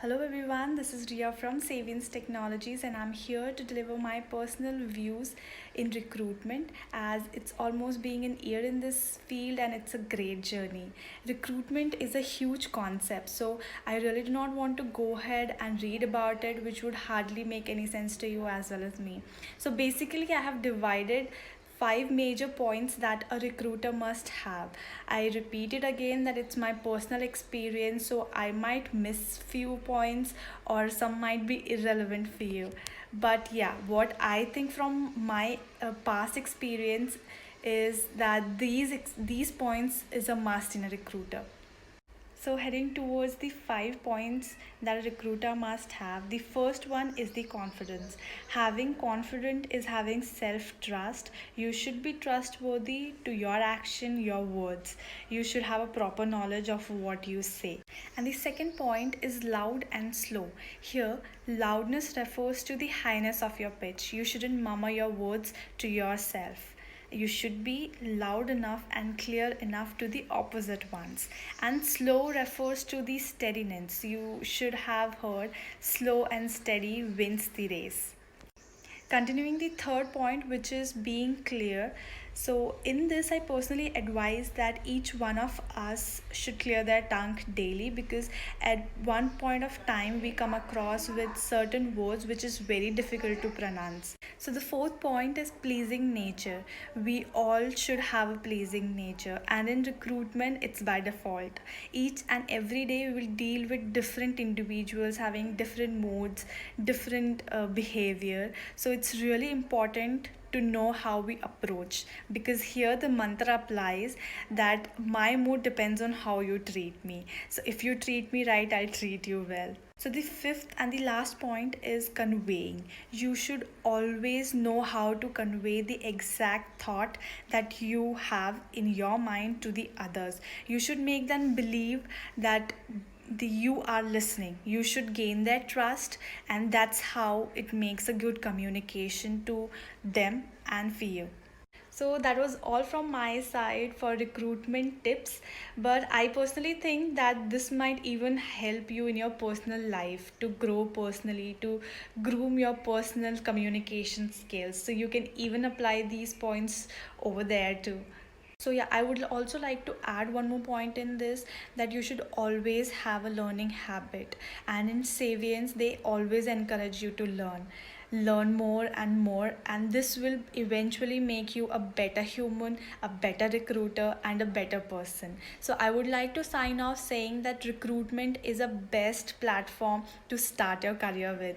Hello everyone, this is Ria from Savians Technologies and I'm here to deliver my personal views in recruitment as it's almost being an year in this field and it's a great journey. Recruitment is a huge concept, so I really do not want to go ahead and read about it, which would hardly make any sense to you as well as me. So basically I have divided five major points that a recruiter must have. I repeat it again that it's my personal experience, so I might miss few points or some might be irrelevant for you. But yeah, what I think from my past experience is that these points is a must in a recruiter. So, heading towards the five points that a recruiter must have, the first one is the confidence. Having confidence is having self trust. You should be trustworthy to your action, your words. You should have a proper knowledge of what you say. And the second point is loud and slow. Here, loudness refers to the highness of your pitch. You shouldn't murmur your words to yourself. You should be loud enough and clear enough to the opposite ones. And slow refers to the steadiness. You should have heard slow and steady wins the race. Continuing the third point, which is being clear. So, in this, I personally advise that each one of us should clear their tongue daily because at one point of time we come across with certain words which is very difficult to pronounce. So, the fourth point is pleasing nature. We all should have a pleasing nature, and in recruitment, it's by default. Each and every day, we will deal with different individuals having different modes, different behavior. So, it's really important to know how we approach because here the mantra applies that my mood depends on how you treat me. So if you treat me right, I'll treat you well. So the fifth and the last point is conveying. You should always know how to convey the exact thought that you have in your mind to the others. You should make them believe that you are listening. You should gain their trust, and that's how it makes a good communication to them and for you. So that was all from my side for recruitment tips, but I personally think that this might even help you in your personal life to grow personally, to groom your personal communication skills, so you can even apply these points over there too. So yeah, I would also like to add one more point in this, that you should always have a learning habit, and in Savians they always encourage you to learn more and more, and this will eventually make you a better human, a better recruiter and a better person. So I would like to sign off saying that recruitment is a best platform to start your career with.